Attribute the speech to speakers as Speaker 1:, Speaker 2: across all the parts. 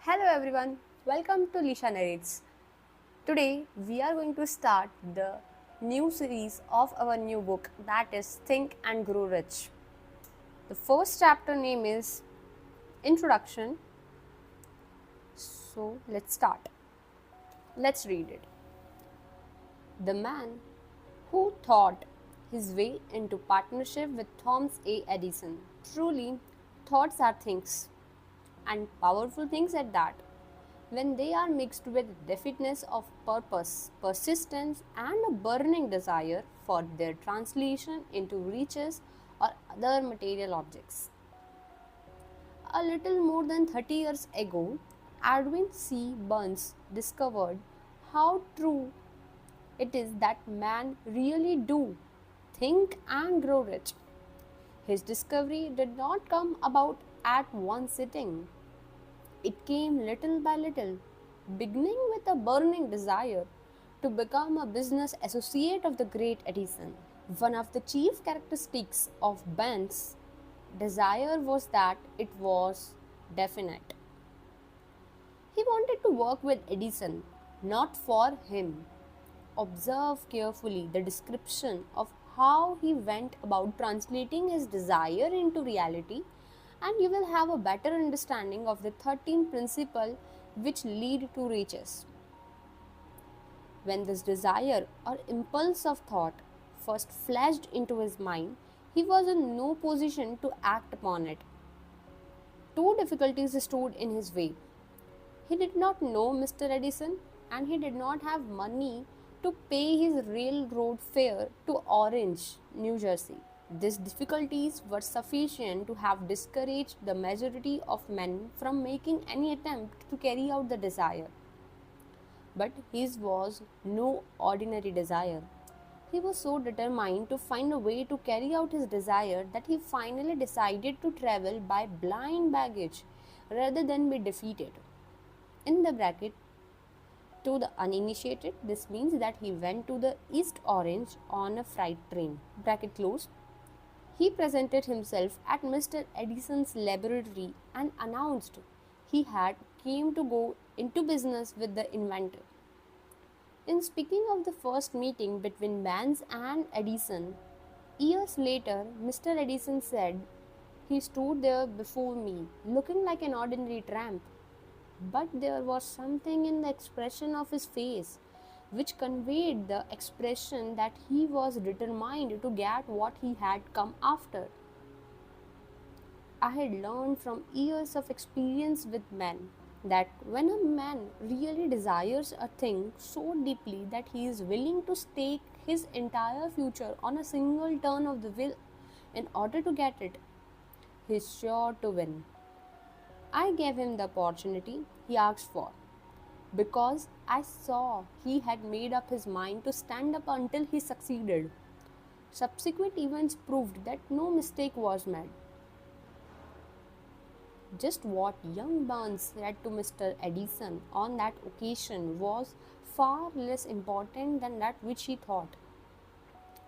Speaker 1: Hello everyone, welcome to Lisha Narrates. Today we are going to start the new series of our new book that is Think and Grow Rich. The first chapter name is Introduction. So let's start. Let's read it. The man who thought his way into partnership with Thomas A. Edison. Truly, thoughts are things, and powerful things at that. When they are mixed with definiteness of purpose, persistence, and a burning desire for their translation into riches or other material objects. A little more than 30 years ago, Edwin C. Burns discovered how true it is that man really do think and grow rich. His discovery did not come about at one sitting. It came little by little, beginning with a burning desire to become a business associate of the great Edison. One of the chief characteristics of Ben's desire was that it was definite. He wanted to work with Edison, not for him. Observe carefully the description of how he went about translating his desire into reality, and you will have a better understanding of the 13 principles which lead to riches. When this desire or impulse of thought first flashed into his mind, he was in no position to act upon it. Two difficulties stood in his way. He did not know Mr. Edison, and he did not have money to pay his railroad fare to Orange, New Jersey. These difficulties were sufficient to have discouraged the majority of men from making any attempt to carry out the desire. But his was no ordinary desire. He was so determined to find a way to carry out his desire that he finally decided to travel by blind baggage rather than be defeated. In the bracket, to the uninitiated, this means that he went to the East Orange on a freight train. Bracket closed. He presented himself at Mr. Edison's laboratory and announced he had came to go into business with the inventor. In speaking of the first meeting between Benz and Edison, years later, Mr. Edison said, "He stood there before me, looking like an ordinary tramp. But there was something in the expression of his face which conveyed the expression that he was determined to get what he had come after. I had learned from years of experience with men that when a man really desires a thing so deeply that he is willing to stake his entire future on a single turn of the wheel in order to get it, he is sure to win. I gave him the opportunity he asked for because I saw he had made up his mind to stand up until he succeeded. Subsequent events proved that no mistake was made. Just what young Burns said to Mr. Edison on that occasion was far less important than that which he thought.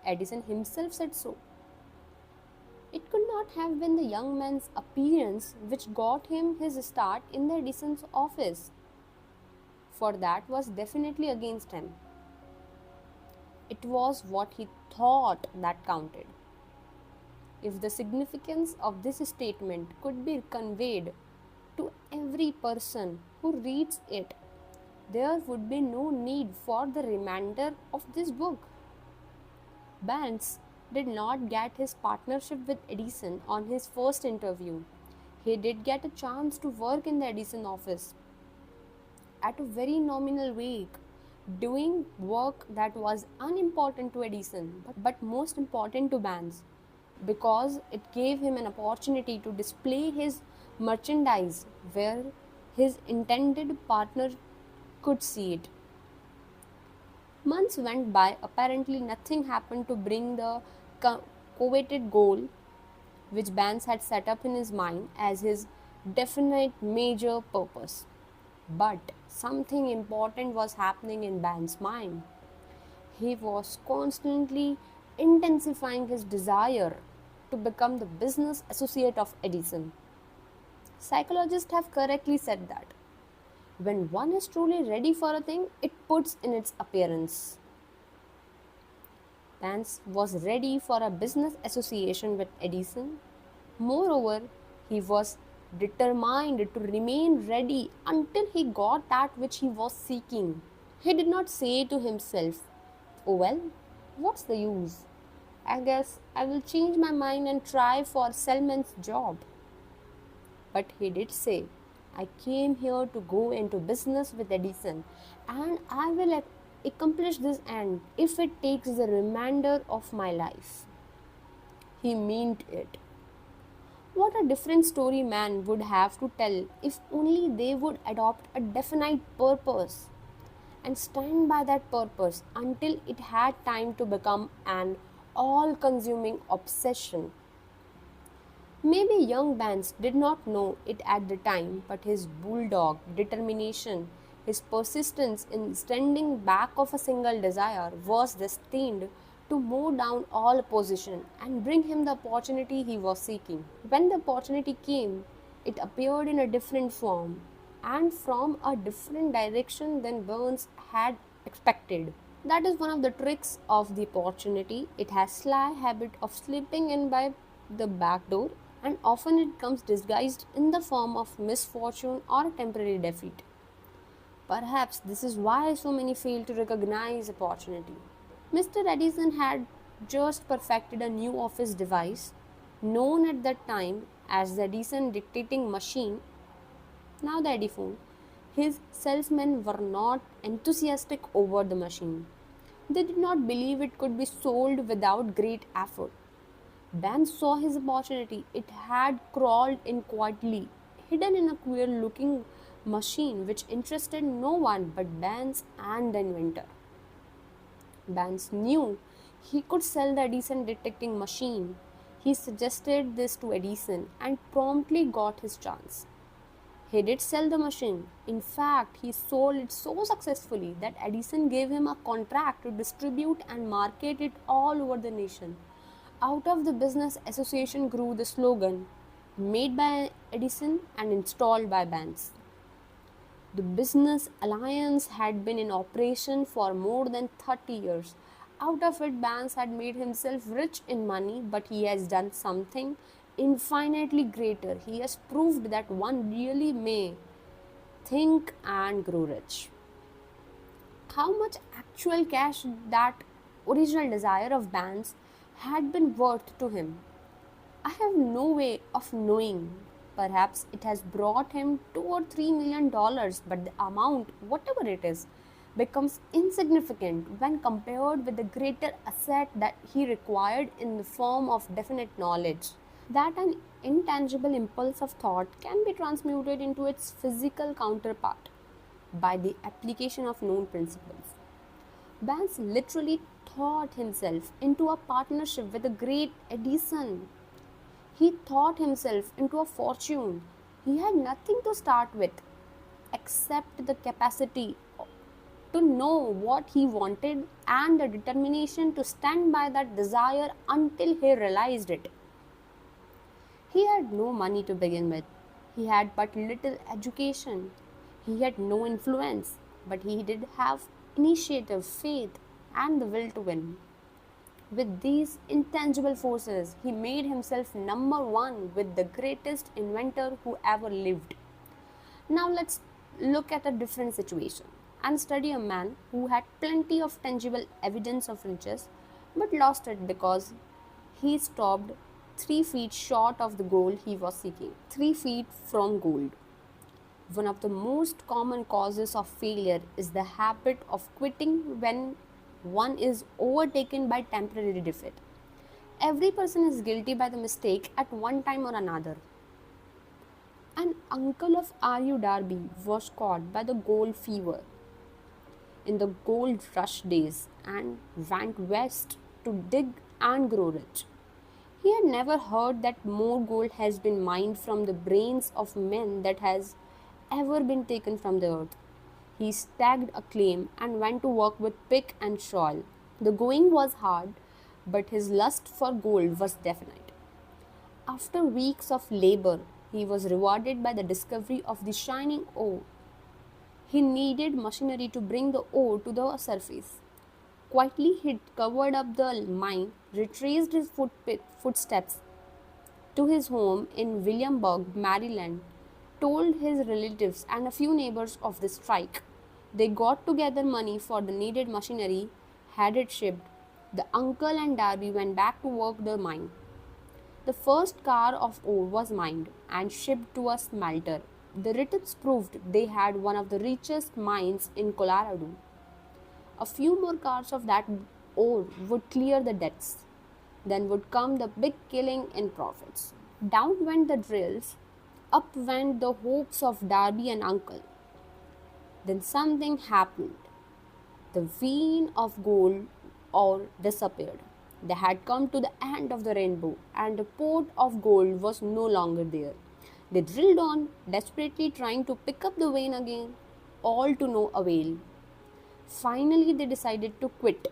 Speaker 1: Edison himself said so. It could not have been the young man's appearance which got him his start in the Edison's office, for that was definitely against him. It was what he thought that counted. If the significance of this statement could be conveyed to every person who reads it, there would be no need for the remainder of this book. Benz did not get his partnership with Edison on his first interview. He did get a chance to work in the Edison office at a very nominal wage, doing work that was unimportant to Edison but most important to Benz, because it gave him an opportunity to display his merchandise where his intended partner could see it. Months went by, apparently nothing happened to bring the coveted goal which Benz had set up in his mind as his definite major purpose. But something important was happening in Ben's mind. He was constantly intensifying his desire to become the business associate of Edison. Psychologists have correctly said that When one is truly ready for a thing, it puts in its appearance. Vance was ready for a business association with Edison. Moreover, he was determined to remain ready until he got that which he was seeking. He did not say to himself, "Oh well, what's the use? I guess I will change my mind and try for Selman's job." But he did say, "I came here to go into business with Edison, and I will accomplish this end if it takes the remainder of my life." He meant it. What a different story man would have to tell if only they would adopt a definite purpose and stand by that purpose until it had time to become an all consuming obsession. Maybe young Vance did not know it at the time, but his bulldog determination, his persistence in standing back of a single desire, was destined to mow down all opposition and bring him the opportunity he was seeking. When the opportunity came, it appeared in a different form and from a different direction than Burns had expected. That is one of the tricks of the opportunity. It has sly habit of slipping in by the back door, and often it comes disguised in the form of misfortune or temporary defeat. Perhaps this is why so many fail to recognize opportunity. Mr. Edison had just perfected a new office device known at that time as the Edison dictating machine, now the Ediphone. His salesmen were not enthusiastic over the machine. They did not believe it could be sold without great effort. Ben saw his opportunity. It had crawled in quietly, hidden in a queer looking machine which interested no one but Benz and the inventor. Benz knew he could sell the Edison detecting machine. He suggested this to Edison and promptly got his chance. He did sell the machine. In fact, he sold it so successfully that Edison gave him a contract to distribute and market it all over the nation. Out of the business association grew the slogan, "Made by Edison and installed by Benz." The business alliance had been in operation for more than 30 years. Out of it, Benz had made himself rich in money, but he has done something infinitely greater. He has proved that one really may think and grow rich. How much actual cash that original desire of Benz had been worth to him, I have no way of knowing. Perhaps it has brought him $2 or $3 million, but the amount, whatever it is, becomes insignificant when compared with the greater asset that he required in the form of definite knowledge. That an intangible impulse of thought can be transmuted into its physical counterpart by the application of known principles. Vance literally thought himself into a partnership with the great Edison. He thought himself into a fortune. He had nothing to start with except the capacity to know what he wanted and the determination to stand by that desire until he realized it. He had no money to begin with. He had but little education. He had no influence, but he did have initiative, faith, and the will to win. With these intangible forces, he made himself number one with the greatest inventor who ever lived. Now let's look at a different situation and study a man who had plenty of tangible evidence of riches but lost it because he stopped 3 feet short of the goal he was seeking. 3 feet from gold. One of the most common causes of failure is the habit of quitting when one is overtaken by temporary defeat. Every person is guilty by the mistake at one time or another. An uncle of R.U. Darby was caught by the gold fever in the gold rush days and went west to dig and grow rich. He had never heard that more gold has been mined from the brains of men that has ever been taken from the earth. He staked a claim and went to work with pick and shovel. The going was hard, but his lust for gold was definite. After weeks of labor, he was rewarded by the discovery of the shining ore. He needed machinery to bring the ore to the surface. Quietly, he covered up the mine, retraced his footsteps to his home in Williamsburg, Maryland, told his relatives and a few neighbors of the strike. They got together money for the needed machinery, had it shipped. The uncle and Darby went back to work the mine. The first car of ore was mined and shipped to a smelter. The returns proved they had one of the richest mines in Colorado. A few more cars of that ore would clear the debts. Then would come the big killing in profits. Down went the drills, up went the hopes of Darby and Uncle. Then something happened. The vein of gold ore disappeared. They had come to the end of the rainbow, and the port of gold was no longer there. They drilled on, desperately trying to pick up the vein again, all to no avail. Finally, they decided to quit.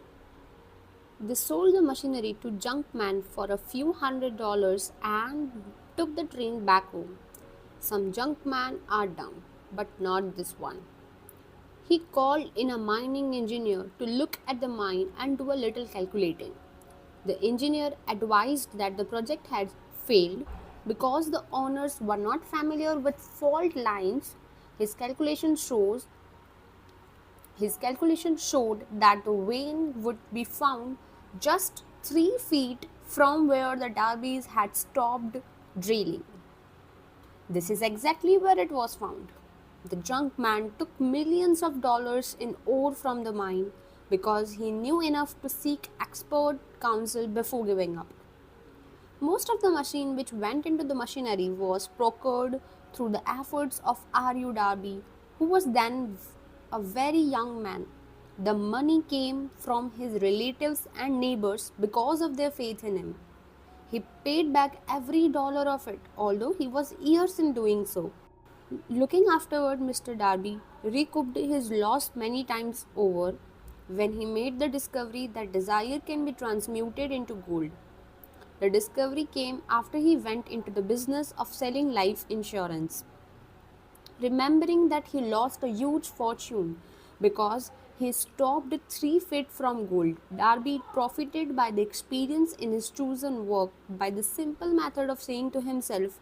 Speaker 1: They sold the machinery to junkmen for a few $100 and took the train back home. Some junkmen are dumb, but not this one. He called in a mining engineer to look at the mine and do a little calculating. The engineer advised that the project had failed because the owners were not familiar with fault lines. His calculation shows His calculation showed that the vein would be found just 3 feet from where the Darbys had stopped drilling. This is exactly where it was found. The junk man took millions of dollars in ore from the mine because he knew enough to seek expert counsel before giving up. Most of the machine which went into the machinery was procured through the efforts of R.U. Darby, who was then a very young man. The money came from his relatives and neighbors because of their faith in him. He paid back every dollar of it, although he was years in doing so. Looking afterward, Mr. Darby recouped his loss many times over when he made the discovery that desire can be transmuted into gold. The discovery came after he went into the business of selling life insurance. Remembering that he lost a huge fortune because he stopped 3 feet from gold, Darby profited by the experience in his chosen work by the simple method of saying to himself,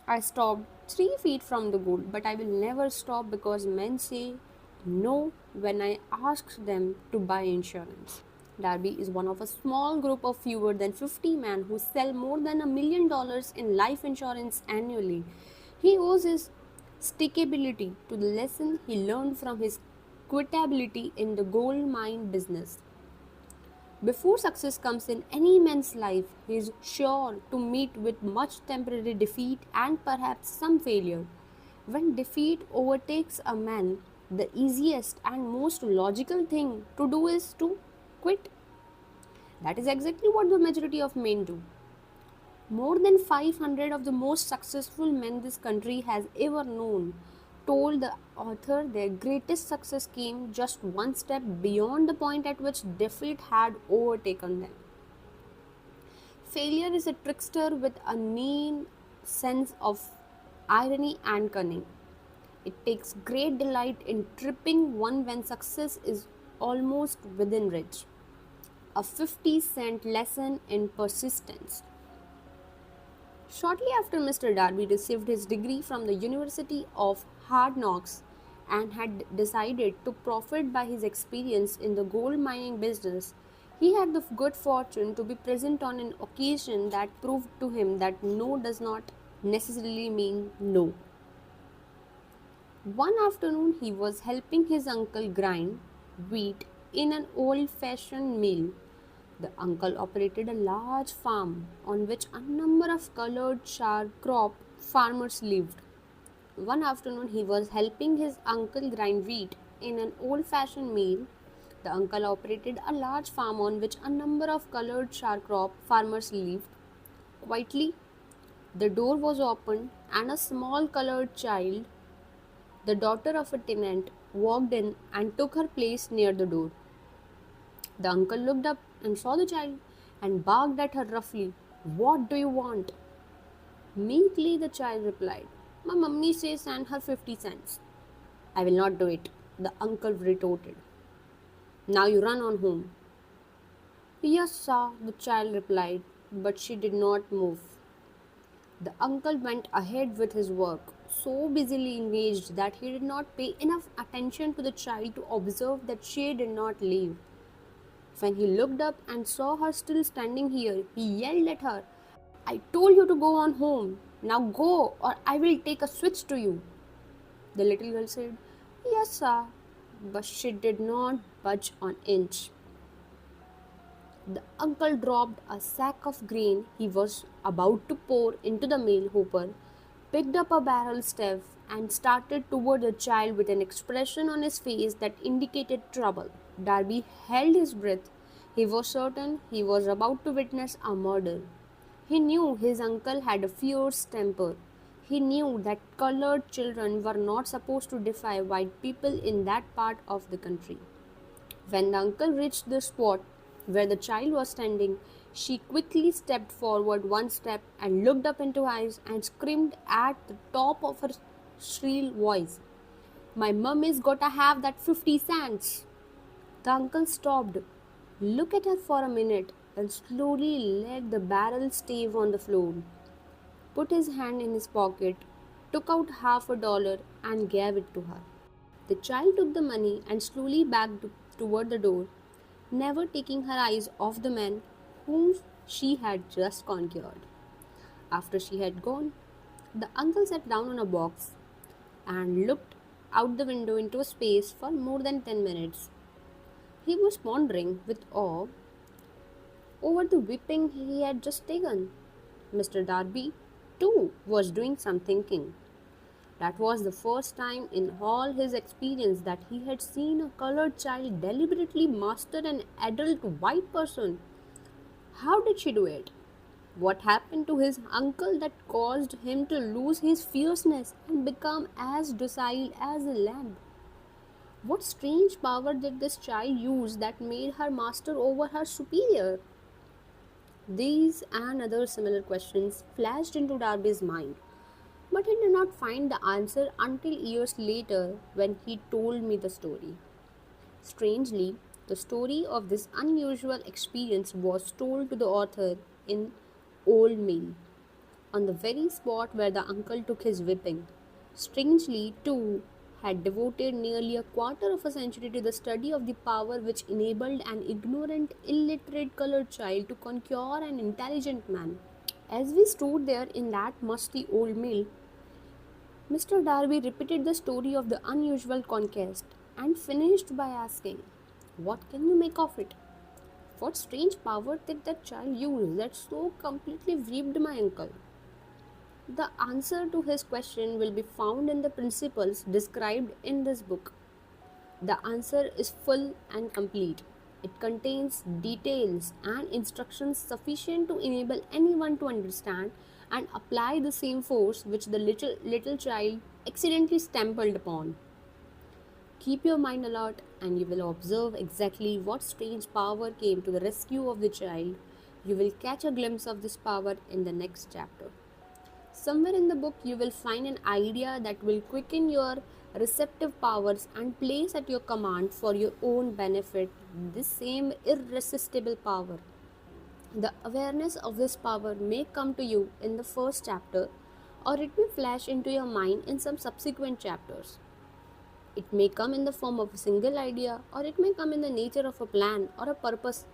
Speaker 1: I stopped 3 feet from the goal, but I will never stop because men say no when I ask them to buy insurance. Darby is one of a small group of fewer than 50 men who sell more than $1 million in life insurance annually. He owes his stickability to the lesson he learned from his quitability in the gold mine business. Before success comes in any man's life, he is sure to meet with much temporary defeat and perhaps some failure. When defeat overtakes a man, the easiest and most logical thing to do is to quit. That is exactly what the majority of men do. More than 500 of the most successful men this country has ever known told the author their greatest success came just one step beyond the point at which defeat had overtaken them. Failure is a trickster with a keen sense of irony and cunning. It takes great delight in tripping one when success is almost within reach. A 50-cent lesson in persistence. Shortly after Mr. Darby received his degree from the University of Hard Knocks and had decided to profit by his experience in the gold mining business, he had the good fortune to be present on an occasion that proved to him that no does not necessarily mean no. One afternoon, he was helping his uncle grind wheat in an old fashioned mill. The uncle operated a large farm on which a number of colored crop farmers lived. One afternoon, he was helping his uncle grind wheat in an old fashioned mill. The uncle operated a large farm on which a number of colored crop farmers lived. Quietly, the door was opened and a small colored child, the daughter of a tenant, walked in and took her place near the door. The uncle looked up and saw the child and barked at her roughly. What do you want? Meekly the child replied, My mummy says send her 50 cents. I will not do it, the uncle retorted. Now you run on home. Yes, sir, the child replied, but she did not move. The uncle went ahead with his work, so busily engaged that he did not pay enough attention to the child to observe that she did not leave. When he looked up and saw her still standing here, he yelled at her, I told you to go on home. Now go, or I will take a switch to you. The little girl said, Yes, sir. But she did not budge an inch. The uncle dropped a sack of grain he was about to pour into the mail hopper, picked up a barrel staff, and started toward the child with an expression on his face that indicated trouble. Darby held his breath. He was certain he was about to witness a murder. He knew his uncle had a fierce temper. He knew that colored children were not supposed to defy white people in that part of the country. When the uncle reached the spot where the child was standing, she quickly stepped forward one step and looked up into eyes and screamed at the top of her shrill voice, My mummy's gotta have that 50 cents. The uncle stopped, looked at her for a minute, then slowly laid the barrel stave on the floor, put his hand in his pocket, took out $50 and gave it to her. The child took the money and slowly backed toward the door, never taking her eyes off the man whom she had just conquered. After she had gone, the uncle sat down on a box and looked out the window into a space for more than 10 minutes. He was pondering with awe over the whipping he had just taken. Mr. Darby, too, was doing some thinking. That was the first time in all his experience that he had seen a colored child deliberately master an adult white person. How did she do it? What happened to his uncle that caused him to lose his fierceness and become as docile as a lamb? What strange power did this child use that made her master over her superior? These and other similar questions flashed into Darby's mind, but he did not find the answer until years later when he told me the story. Strangely, the story of this unusual experience was told to the author in Old Mill, on the very spot where the uncle took his whipping. Strangely, too, had devoted nearly a quarter of a century to the study of the power which enabled an ignorant, illiterate colored child to conquer an intelligent man. As we stood there in that musty old mill, Mr. Darby repeated the story of the unusual conquest and finished by asking, What can you make of it? What strange power did that child use that so completely whipped my uncle? The answer to his question will be found in the principles described in this book. The answer is full and complete. It contains details and instructions sufficient to enable anyone to understand and apply the same force which the little child accidentally stumbled upon. Keep your mind alert and you will observe exactly what strange power came to the rescue of the child. You will catch a glimpse of this power in the next chapter. Somewhere in the book, you will find an idea that will quicken your receptive powers and place at your command for your own benefit this same irresistible power. The awareness of this power may come to you in the first chapter, or it may flash into your mind in some subsequent chapters. It may come in the form of a single idea, or it may come in the nature of a plan or a purpose.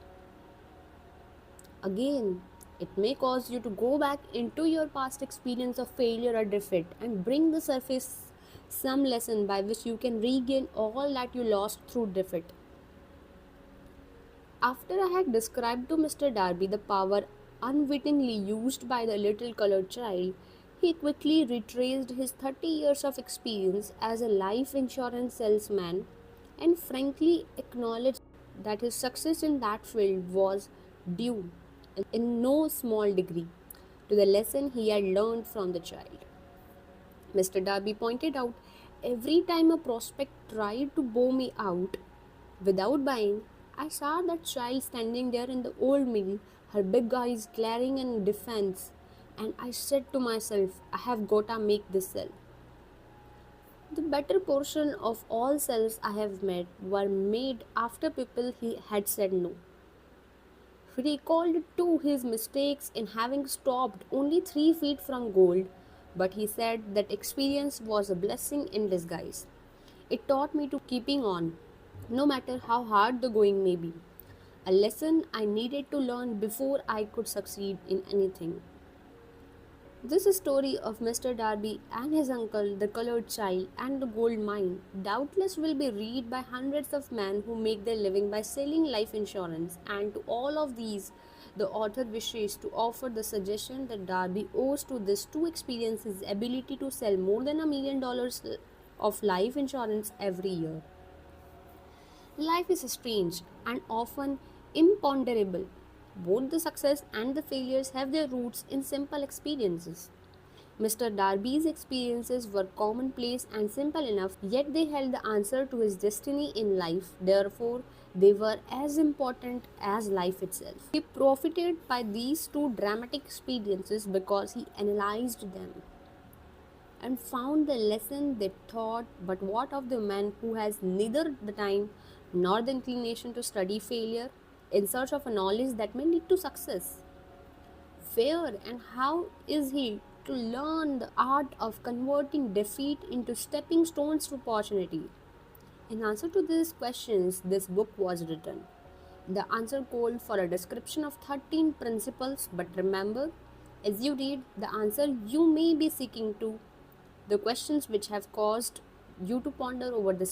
Speaker 1: Again, it may cause you to go back into your past experience of failure or defeat and bring the surface some lesson by which you can regain all that you lost through defeat. After I had described to Mr. Darby the power unwittingly used by the little colored child, he quickly retraced his 30 years of experience as a life insurance salesman and frankly acknowledged that his success in that field was due, in no small degree, to the lesson he had learned from the child. Mr. Darby pointed out every time a prospect tried to bow me out without buying, I saw that child standing there in the old mill, her big eyes glaring in defense, and I said to myself, I have gotta make this sell. The better portion of all cells I have met were made after people he had said no. He recalled too his mistakes in having stopped only 3 feet from gold, but he said that experience was a blessing in disguise. It taught me to keeping on, no matter how hard the going may be. A lesson I needed to learn before I could succeed in anything. This story of Mr. Darby and his uncle, the colored child, and the gold mine doubtless will be read by hundreds of men who make their living by selling life insurance, and to all of these, the author wishes to offer the suggestion that Darby owes to this to experience his ability to sell more than $1 million of life insurance every year. Life is strange and often imponderable. Both the success and the failures have their roots in simple experiences. Mr. Darby's experiences were commonplace and simple enough, yet they held the answer to his destiny in life. Therefore, they were as important as life itself. He profited by these two dramatic experiences because he analyzed them and found the lesson they taught. But what of the man who has neither the time nor the inclination to study failure in search of a knowledge that may lead to success? Where and how is he to learn the art of converting defeat into stepping stones to opportunity? In answer to these questions, this book was written. The answer called for a description of 13 principles, but remember, as you read, the answer you may be seeking to, the questions which have caused you to ponder over the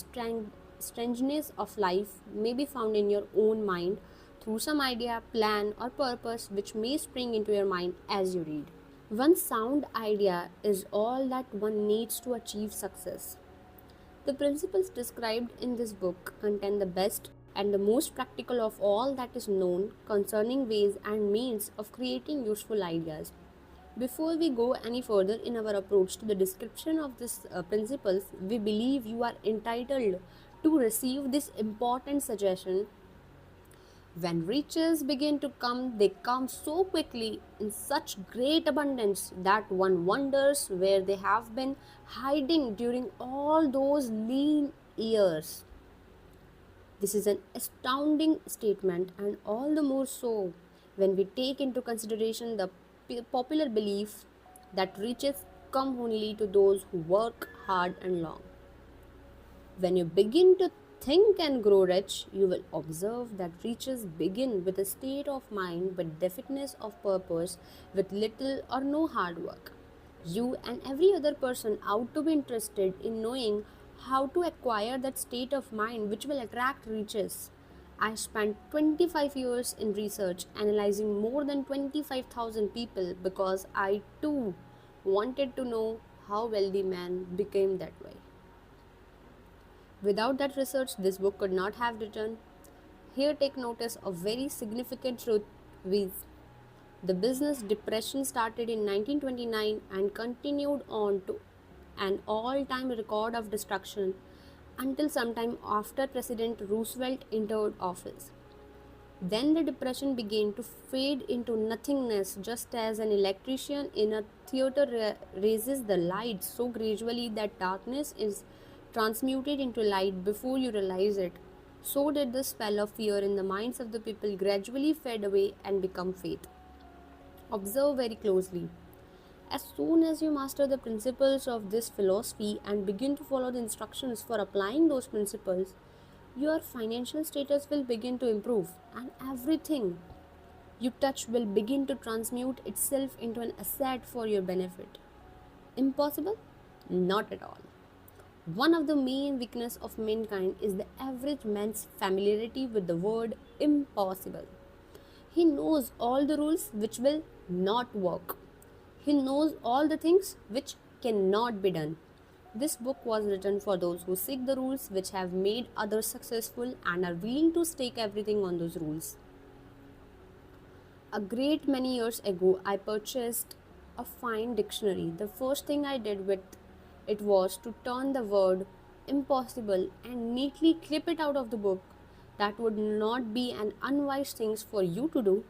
Speaker 1: strangeness of life may be found in your own mind through some idea, plan, or purpose which may spring into your mind as you read. One sound idea is all that one needs to achieve success. The principles described in this book contain the best and the most practical of all that is known concerning ways and means of creating useful ideas. Before we go any further in our approach to the description of these principles, we believe you are entitled to receive this important suggestion. When riches begin to come, they come so quickly in such great abundance that one wonders where they have been hiding during all those lean years. This is an astounding statement, and all the more so when we take into consideration the popular belief that riches come only to those who work hard and long. When you begin to think and grow rich, you will observe that riches begin with a state of mind, with definiteness of purpose, with little or no hard work. You and every other person ought to be interested in knowing how to acquire that state of mind which will attract riches. I spent 25 years in research analyzing more than 25,000 people because I too wanted to know how wealthy men became that way. Without that research, this book could not have written. Here, take notice of very significant truth with the business depression started in 1929 and continued on to an all-time record of destruction until sometime after President Roosevelt entered office. Then the depression began to fade into nothingness, just as an electrician in a theater raises the light so gradually that darkness is transmuted into light before you realize it. So did the spell of fear in the minds of the people gradually fade away and become faith. Observe very closely. As soon as you master the principles of this philosophy and begin to follow the instructions for applying those principles, your financial status will begin to improve, and everything you touch will begin to transmute itself into an asset for your benefit. Impossible? Not at all. One of the main weaknesses of mankind is the average man's familiarity with the word impossible. He knows all the rules which will not work. He knows all the things which cannot be done. This book was written for those who seek the rules which have made others successful and are willing to stake everything on those rules. A great many years ago, I purchased a fine dictionary. The first thing I did with it was to turn the word impossible and neatly clip it out of the book. That would not be an unwise thing for you to do.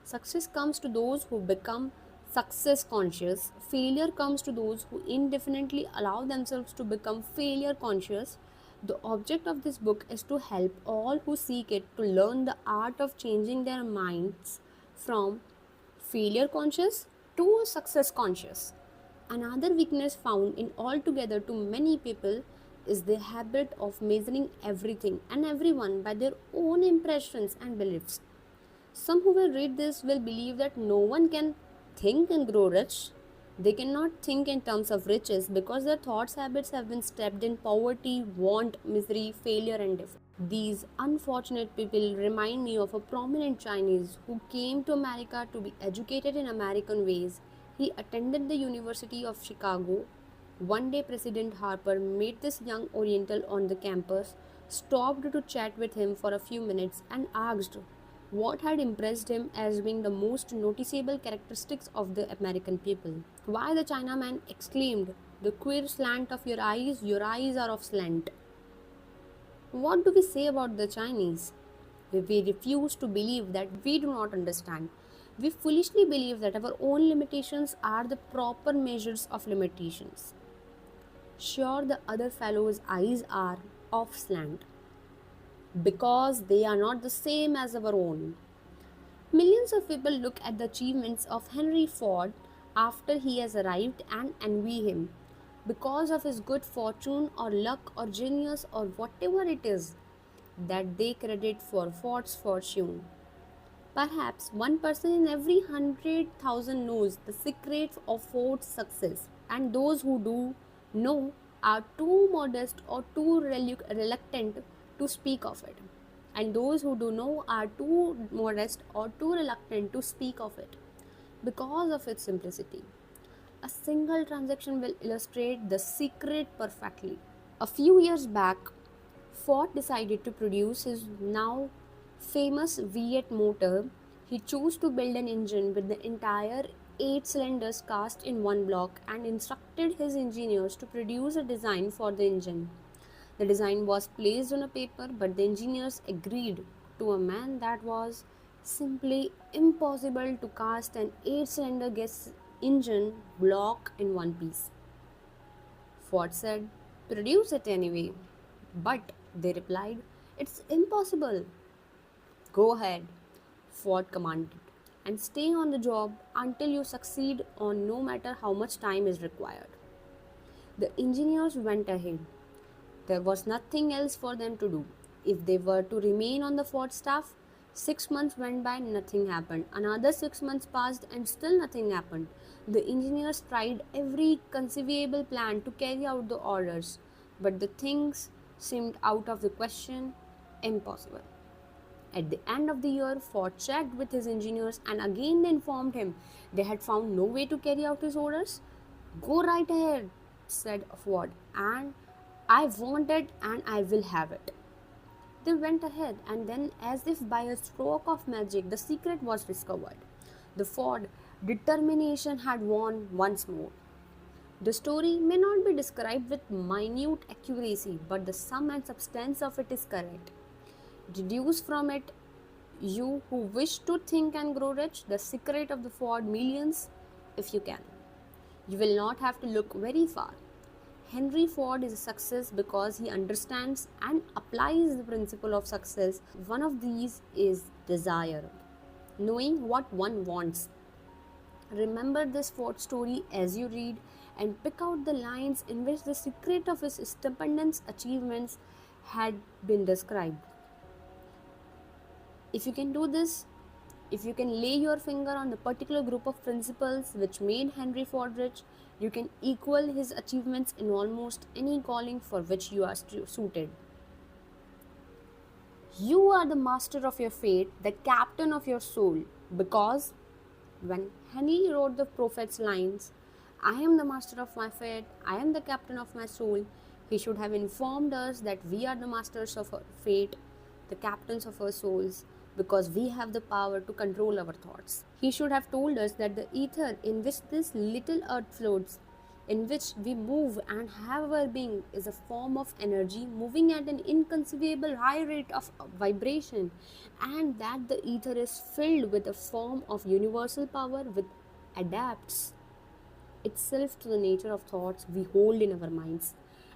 Speaker 1: Success comes to those who become success conscious. Failure comes to those who indefinitely allow themselves to become failure conscious. The object of this book is to help all who seek it to learn the art of changing their minds from failure conscious to success conscious. Another weakness found in altogether too many people is the habit of measuring everything and everyone by their own impressions and beliefs. Some who will read this will believe that no one can think and grow rich. They cannot think in terms of riches because their thoughts habits have been steeped in poverty, want, misery, failure, and defeat. These unfortunate people remind me of a prominent Chinese who came to America to be educated in American ways. He attended the University of Chicago. One day, President Harper met this young Oriental on the campus, stopped to chat with him for a few minutes, and asked what had impressed him as being the most noticeable characteristics of the American people. Why, the Chinaman exclaimed, "The queer slant of your eyes are of slant." What do we say about the Chinese? We refuse to believe that we do not understand. We foolishly believe that our own limitations are the proper measures of limitations. Sure, the other fellow's eyes are off slant because they are not the same as our own. Millions of people look at the achievements of Henry Ford after he has arrived and envy him because of his good fortune or luck or genius or whatever it is that they credit for Ford's fortune. Perhaps one person in every 100,000 knows the secrets of Ford's success, and those who do know are too modest or too reluctant to speak of it. And those who do know are too modest or too reluctant to speak of it because of its simplicity. A single transaction will illustrate the secret perfectly. A few years back, Ford decided to produce his now famous V8 motor. He chose to build an engine with the entire 8 cylinders cast in one block and instructed his engineers to produce a design for the engine. The design was placed on a paper, but the engineers agreed to a man that was simply impossible to cast an 8-cylinder gas engine block in one piece. Ford said, "Produce it anyway." But they replied, "It's impossible." "Go ahead," Ford commanded, "and stay on the job until you succeed on no matter how much time is required." The engineers went ahead. There was nothing else for them to do. If they were to remain on the Ford staff, 6 months went by, nothing happened. Another 6 months passed, and still nothing happened. The engineers tried every conceivable plan to carry out the orders, but the things seemed out of the question, impossible. At the end of the year, Ford checked with his engineers and again they informed him they had found no way to carry out his orders. "Go right ahead," said Ford, "and I want it and I will have it." They went ahead, and then, as if by a stroke of magic, the secret was discovered. The Ford determination had won once more. The story may not be described with minute accuracy, but the sum and substance of it is correct. Deduce from it, you who wish to think and grow rich, the secret of the Ford millions if you can. You will not have to look very far. Henry Ford is a success because he understands and applies the principle of success. One of these is desire, knowing what one wants. Remember this Ford story as you read and pick out the lines in which the secret of his stupendous achievements had been described. If you can do this, if you can lay your finger on the particular group of principles which made Henry Ford rich, you can equal his achievements in almost any calling for which you are suited. You are the master of your fate, the captain of your soul, because when Henry wrote the prophet's lines, "I am the master of my fate, I am the captain of my soul," he should have informed us that we are the masters of our fate, the captains of our souls, because we have the power to control our thoughts. He should have told us that the ether in which this little earth floats, in which we move and have our being, is a form of energy moving at an inconceivable high rate of vibration, and that the ether is filled with a form of universal power with adapts itself to the nature of thoughts we hold in our minds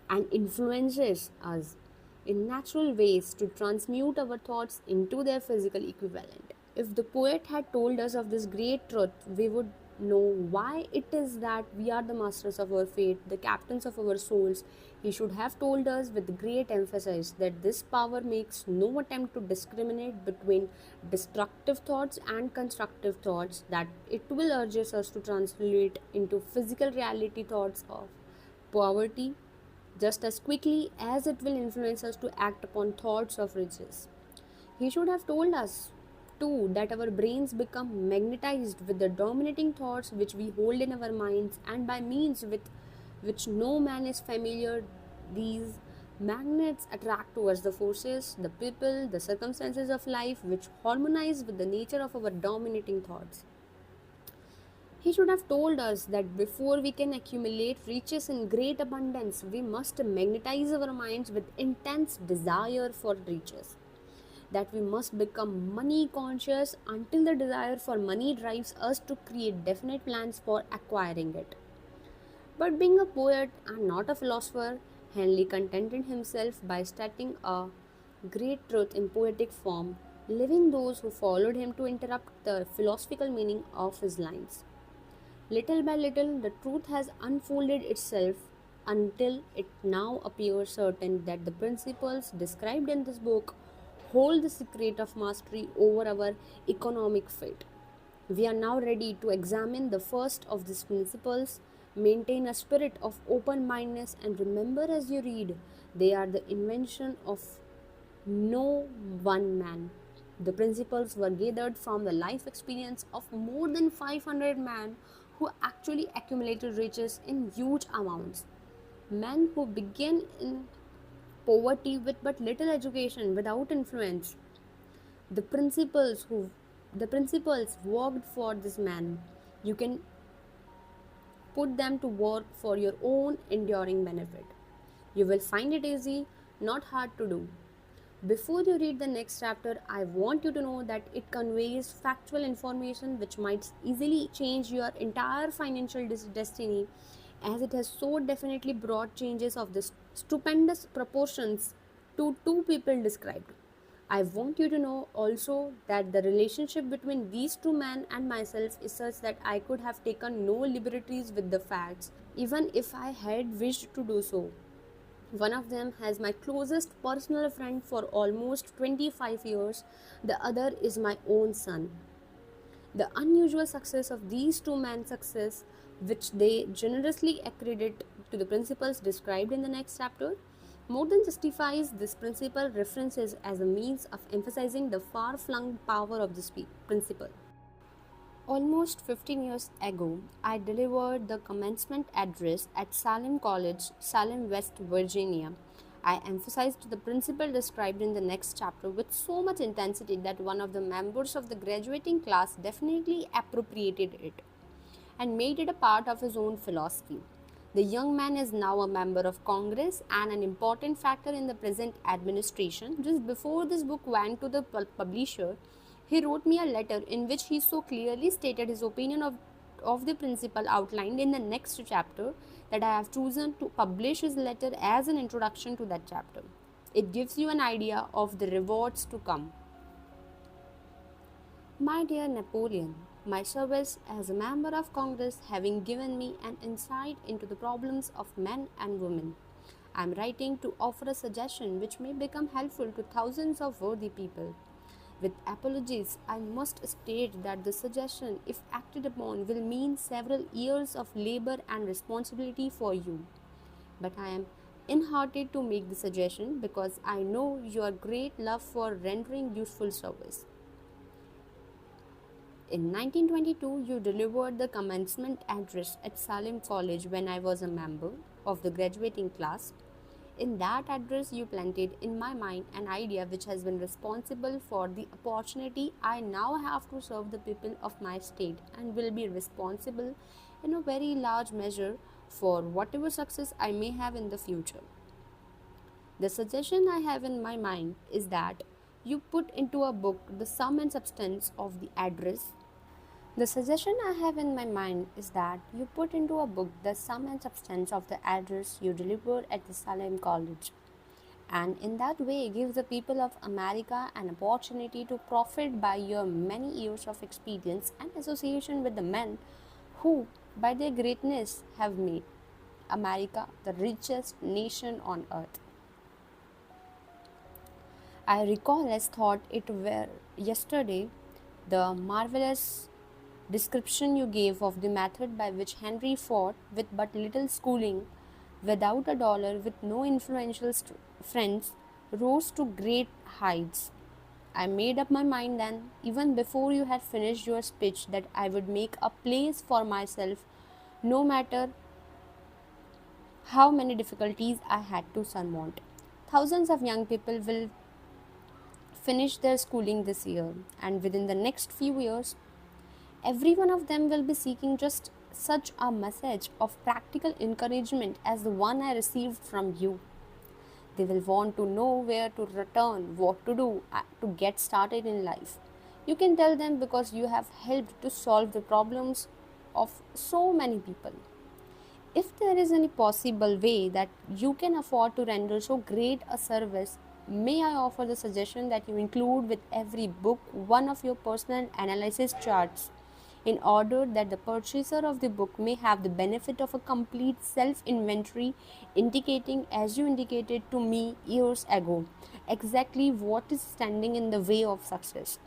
Speaker 1: and influences us in natural ways to transmute our thoughts into their physical equivalent. If the poet had told us of this great truth, we would know why it is that we are the masters of our fate, the captains of our souls. He should have told us with great emphasis that this power makes no attempt to discriminate between destructive thoughts and constructive thoughts, that it will urge us to translate into physical reality thoughts of poverty just as quickly as it will influence us to act upon thoughts of riches. He should have told us too that our brains become magnetized with the dominating thoughts which we hold in our minds, and by means with which no man is familiar, these magnets attract towards the forces, the people, the circumstances of life which harmonize with the nature of our dominating thoughts. He should have told us that before we can accumulate riches in great abundance, we must magnetize our minds with intense desire for riches. That we must become money conscious until the desire for money drives us to create definite plans for acquiring it. But being a poet and not a philosopher, Henley contented himself by stating a great truth in poetic form, leaving those who followed him to interrupt the philosophical meaning of his lines. Little by little, the truth has unfolded itself until it now appears certain that the principles described in this book hold the secret of mastery over our economic fate. We are now ready to examine the first of these principles. Maintain a spirit of open mindedness and remember as you read, they are the invention of no one man. The principles were gathered from the life experience of more than 500 men who actually accumulated riches in huge amounts. Men who began in poverty with but little education, without influence. The principles who the principles worked for this man. You can put them to work for your own enduring benefit. You will find it easy, not hard to do. Before you read the next chapter, I want you to know that it conveys factual information which might easily change your entire financial destiny, as it has so definitely brought changes of this stupendous proportions to two people described. I want you to know also that the relationship between these two men and myself is such that I could have taken no liberties with the facts, even if I had wished to do so. One of them has my closest personal friend for almost 25 years, the other is my own son. The unusual success of these two men's success, which they generously accredit to the principles described in the next chapter, more than justifies this principle references as a means of emphasizing the far flung power of this principle. Almost 15 years ago, I delivered the commencement address at Salem College, Salem, West Virginia. I emphasized the principle described in the next chapter with so much intensity that one of the members of the graduating class definitely appropriated it and made it a part of his own philosophy. The young man is now a member of Congress and an important factor in the present administration. Just before this book went to the publisher, he wrote me a letter in which he so clearly stated his opinion of the principle outlined in the next chapter that I have chosen to publish his letter as an introduction to that chapter. It gives you an idea of the rewards to come. My dear Napoleon, my service as a member of Congress having given me an insight into the problems of men and women, I am writing to offer a suggestion which may become helpful to thousands of worthy people. With apologies, I must state that the suggestion, if acted upon, will mean several years of labor and responsibility for you. But I am enheartened to make the suggestion because I know your great love for rendering useful service. In 1922, you delivered the commencement address at Salem College when I was a member of the graduating class. In that address, you planted in my mind an idea which has been responsible for the opportunity I now have to serve the people of my state and will be responsible in a very large measure for whatever success I may have in the future. The suggestion I have in my mind is that you put into a book the sum and substance of the address The suggestion I have in my mind is that you put into a book the sum and substance of the address you delivered at the Salem College, and in that way give the people of America an opportunity to profit by your many years of experience and association with the men who, by their greatness, have made America the richest nation on earth. I recall as thought it were yesterday the marvelous description you gave of the method by which Henry fought with but little schooling, without a dollar, with no influential friends, rose to great heights. I made up my mind then, even before you had finished your speech, that I would make a place for myself, no matter how many difficulties I had to surmount. Thousands of young people will finish their schooling this year, and within the next few years, every one of them will be seeking just such a message of practical encouragement as the one I received from you. They will want to know where to return, what to do to get started in life. You can tell them because you have helped to solve the problems of so many people. If there is any possible way that you can afford to render so great a service, may I offer the suggestion that you include with every book one of your personal analysis charts in order that the purchaser of the book may have the benefit of a complete self inventory, indicating, as you indicated to me years ago, exactly what is standing in the way of success.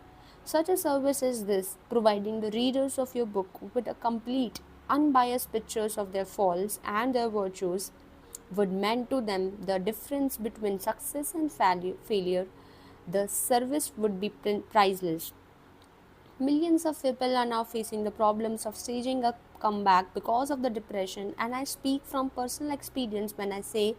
Speaker 1: Such a service is this, providing the readers of your book with a complete, unbiased pictures of their faults and their virtues, would mean to them the difference between success and failure. The service would be priceless. Millions of people are now facing the problems of staging a comeback because of the depression, and I speak from personal experience when I say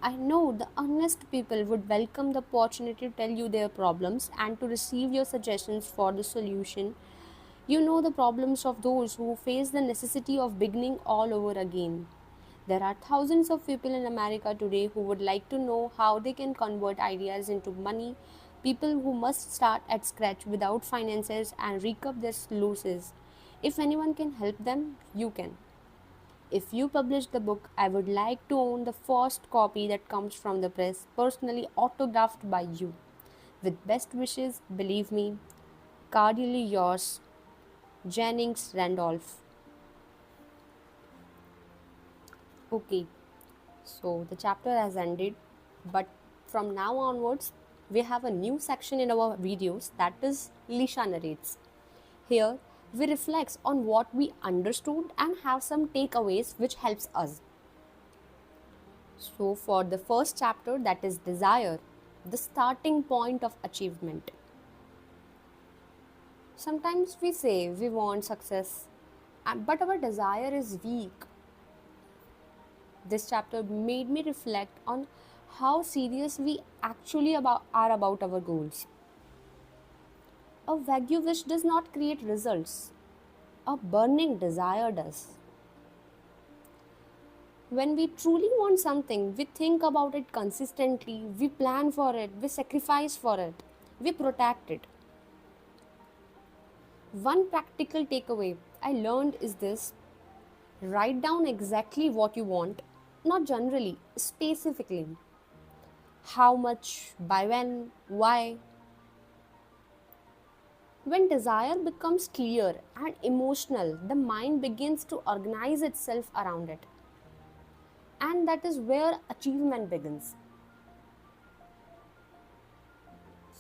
Speaker 1: I know the honest people would welcome the opportunity to tell you their problems and to receive your suggestions for the solution. You know the problems of those who face the necessity of beginning all over again. There are thousands of people in America today who would like to know how they can convert ideas into money, people who must start at scratch without finances and recoup their losses. If anyone can help them, you can. If you publish the book, I would like to own the first copy that comes from the press, personally autographed by you. With best wishes, believe me, cordially yours, Jennings Randolph. Okay, so the chapter has ended, but from now onwards, we have a new section in our videos, that is Lisha narrates. Here, we reflect on what we understood and have some takeaways which helps us. So for the first chapter, that is desire, the starting point of achievement. Sometimes we say we want success, but our desire is weak. This chapter made me reflect on how serious we actually are about our goals. A vague wish does not create results, a burning desire does. When we truly want something, we think about it consistently, we plan for it, we sacrifice for it, we protect it. One practical takeaway I learned is this: write down exactly what you want, not generally, specifically. How much, by when, why. When desire becomes clear and emotional, the mind begins to organize itself around it. And that is where achievement begins.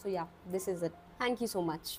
Speaker 1: So, yeah, this is it. Thank you so much.